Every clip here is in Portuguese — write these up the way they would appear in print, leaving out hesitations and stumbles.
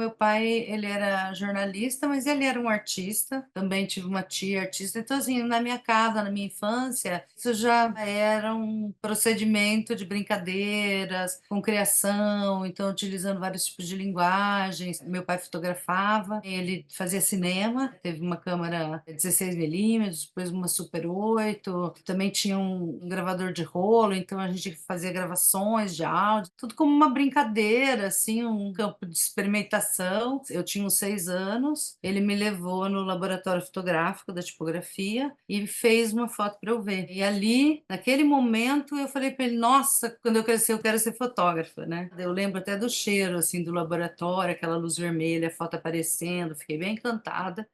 meu pai, ele era jornalista, mas ele era um artista. Também tive uma tia artista. Então, assim, na minha casa, na minha infância, isso já era um procedimento de brincadeiras, com criação, então utilizando vários tipos de linguagens. Meu pai fotografava, ele fazia cinema, teve uma câmera 16 milímetros, depois uma Super 8, também tinha um gravador de rolo, então a gente fazia gravações de áudio, tudo como uma brincadeira, assim, um campo de experimentação. Eu tinha uns 6 anos, ele me levou no laboratório fotográfico da tipografia e fez uma foto para eu ver. E ali, naquele momento, eu falei para ele: nossa, quando eu crescer, eu quero ser fotógrafa, né? Eu lembro até do cheiro, assim, do laboratório, aquela luz vermelha, a foto aparecendo, fiquei bem encantada.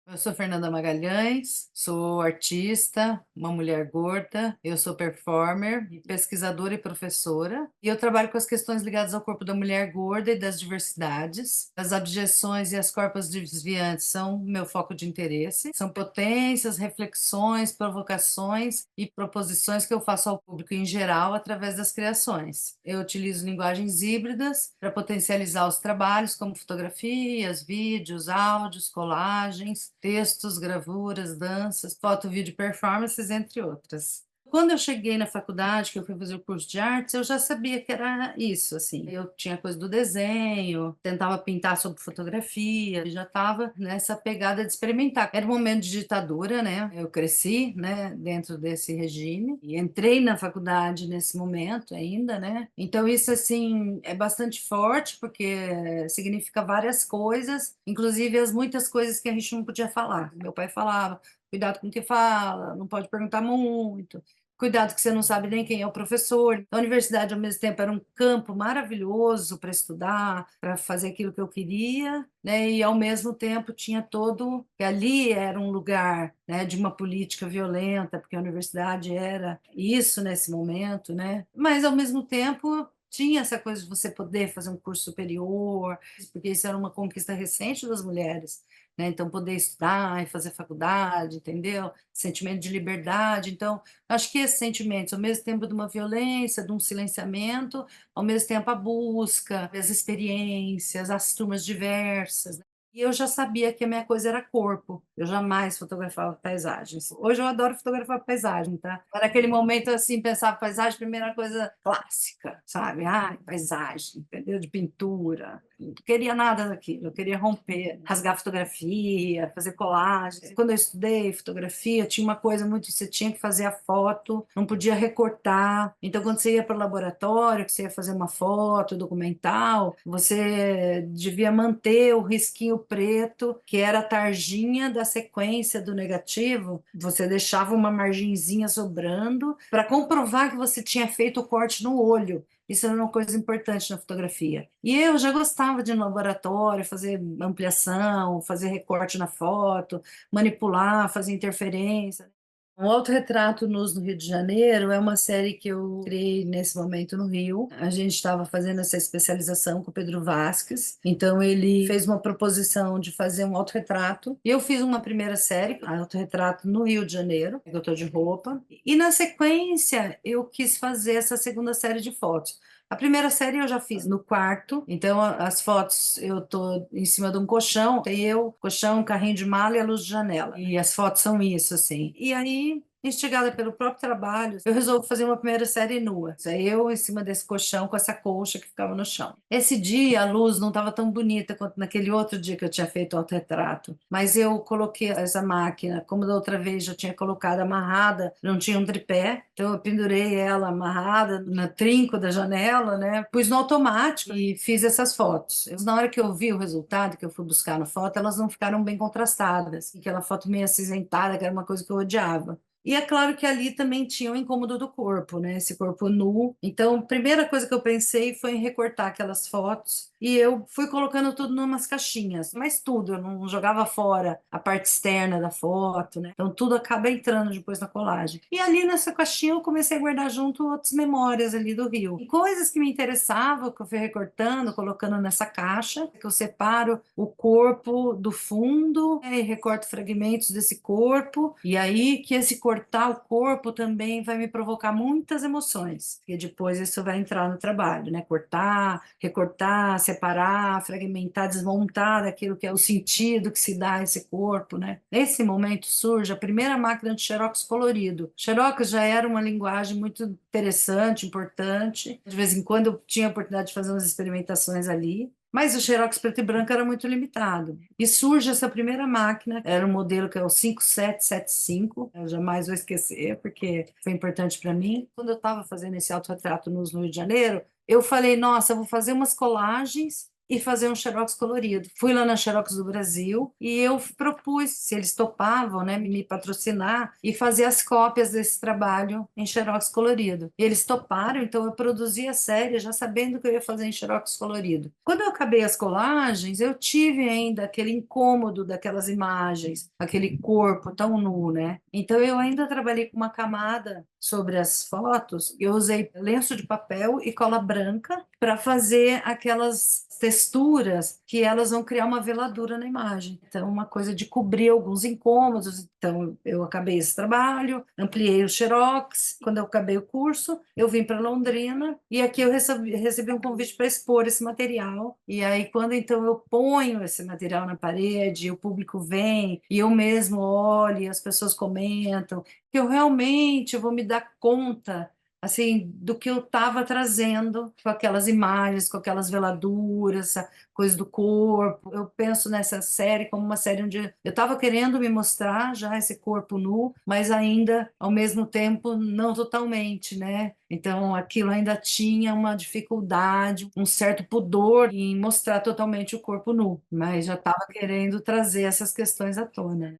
Eu sou Fernanda Magalhães, sou artista, uma mulher gorda, eu sou performer, pesquisadora e professora, e eu trabalho com as questões ligadas ao corpo da mulher gorda e das diversidades. As abjeções e as corpas desviantes são meu foco de interesse, são potências, reflexões, provocações e proposições que eu faço ao público em geral através das criações. Eu utilizo linguagens híbridas para potencializar os trabalhos, como fotografias, vídeos, áudios, colagens, textos, gravuras, danças, foto, vídeo, performances, entre outras. Quando eu cheguei na faculdade, que eu fui fazer o curso de artes, eu já sabia que era isso, assim. Eu tinha coisa do desenho, tentava pintar sobre fotografia, já estava nessa pegada de experimentar. Era um momento de ditadura, né? Eu cresci, né, dentro desse regime e entrei na faculdade nesse momento ainda, né? Então isso, assim, é bastante forte porque significa várias coisas, inclusive as muitas coisas que a gente não podia falar. Meu pai falava: cuidado com o que fala, não pode perguntar muito. Cuidado que você não sabe nem quem é o professor. A universidade, ao mesmo tempo, era um campo maravilhoso para estudar, para fazer aquilo que eu queria, né? E, ao mesmo tempo, tinha todo... que ali era um lugar, né, de uma política violenta, porque a universidade era isso nesse momento, né? Mas, ao mesmo tempo, tinha essa coisa de você poder fazer um curso superior, porque isso era uma conquista recente das mulheres, né? Então, poder estudar e fazer faculdade, entendeu? Sentimento de liberdade. Então, acho que esses sentimentos, ao mesmo tempo de uma violência, de um silenciamento, ao mesmo tempo a busca, as experiências, as turmas diversas, né? E eu já sabia que a minha coisa era corpo, eu jamais fotografava paisagens. Hoje eu adoro fotografar paisagem, tá? Para aquele momento, assim, pensar paisagem, primeira coisa clássica, sabe? Ai, paisagem, entendeu? De pintura. Não queria nada daquilo, eu queria romper, rasgar fotografia, fazer colagens. Quando eu estudei fotografia, tinha uma coisa muito, você tinha que fazer a foto, não podia recortar. Então, quando você ia para o laboratório, que você ia fazer uma foto documental, você devia manter o risquinho preto, que era a tarjinha da sequência do negativo. Você deixava uma margenzinha sobrando para comprovar que você tinha feito o corte no olho. Isso era uma coisa importante na fotografia. E eu já gostava de ir no laboratório, fazer ampliação, fazer recorte na foto, manipular, fazer interferência. O Autorretrato Nus no Rio de Janeiro é uma série que eu criei nesse momento no Rio. A gente estava fazendo essa especialização com o Pedro Vasques, então ele fez uma proposição de fazer um autorretrato. E eu fiz uma primeira série, Autorretrato no Rio de Janeiro, que eu estou de roupa. E na sequência eu quis fazer essa segunda série de fotos. A primeira série eu já fiz no quarto, então as fotos eu tô em cima de um colchão, tem eu, colchão, carrinho de mala e a luz de janela. E as fotos são isso, assim. E aí, instigada pelo próprio trabalho, eu resolvo fazer uma primeira série nua. Isso aí eu em cima desse colchão com essa colcha que ficava no chão. Esse dia a luz não estava tão bonita quanto naquele outro dia que eu tinha feito o autorretrato, mas eu coloquei essa máquina, como da outra vez já tinha colocado amarrada, não tinha um tripé, então eu pendurei ela amarrada no trinco da janela, né? Pus no automático e fiz essas fotos. Na hora que eu vi o resultado, que eu fui buscar na foto, elas não ficaram bem contrastadas. Aquela foto meio acinzentada, que era uma coisa que eu odiava. E é claro que ali também tinha o incômodo do corpo, né? Esse corpo nu. Então, a primeira coisa que eu pensei foi em recortar aquelas fotos e eu fui colocando tudo em umas caixinhas, mas tudo, eu não jogava fora a parte externa da foto, né? Então, tudo acaba entrando depois na colagem. E ali nessa caixinha eu comecei a guardar junto outras memórias ali do Rio. E coisas que me interessavam, que eu fui recortando, colocando nessa caixa, que eu separo o corpo do fundo, né, e recorto fragmentos desse corpo, e aí que esse corpo cortar o corpo também vai me provocar muitas emoções, porque depois isso vai entrar no trabalho, né? Cortar, recortar, separar, fragmentar, desmontar aquilo que é o sentido que se dá a esse corpo, né? Nesse momento surge a primeira máquina de xerox colorido. Xerox já era uma linguagem muito interessante, importante. De vez em quando eu tinha a oportunidade de fazer umas experimentações ali. Mas o Xerox preto e branco era muito limitado. E surge essa primeira máquina, era um modelo que é o 5775, eu jamais vou esquecer, porque foi importante para mim. Quando eu estava fazendo esse autorretrato no Rio de Janeiro, eu falei, nossa, eu vou fazer umas colagens e fazer um xerox colorido. Fui lá na Xerox do Brasil e eu propus, se eles topavam, né, me patrocinar e fazer as cópias desse trabalho em xerox colorido. E eles toparam, então eu produzi a série já sabendo que eu ia fazer em xerox colorido. Quando eu acabei as colagens, eu tive ainda aquele incômodo daquelas imagens, aquele corpo tão nu, né? Então eu ainda trabalhei com uma camada sobre as fotos, eu usei lenço de papel e cola branca para fazer aquelas texturas que elas vão criar uma veladura na imagem. Então, uma coisa de cobrir alguns incômodos. Então, eu acabei esse trabalho, ampliei o Xerox. Quando eu acabei o curso, eu vim para Londrina e aqui eu recebi um convite para expor esse material. E aí, quando então eu ponho esse material na parede, o público vem e eu mesmo olho, e as pessoas comentam, que eu realmente vou me dar conta assim, do que eu estava trazendo com aquelas imagens, com aquelas veladuras, essa coisa do corpo. Eu penso nessa série como uma série onde eu estava querendo me mostrar já esse corpo nu, mas ainda, ao mesmo tempo, não totalmente, né? Então, aquilo ainda tinha uma dificuldade, um certo pudor em mostrar totalmente o corpo nu, mas já estava querendo trazer essas questões à tona.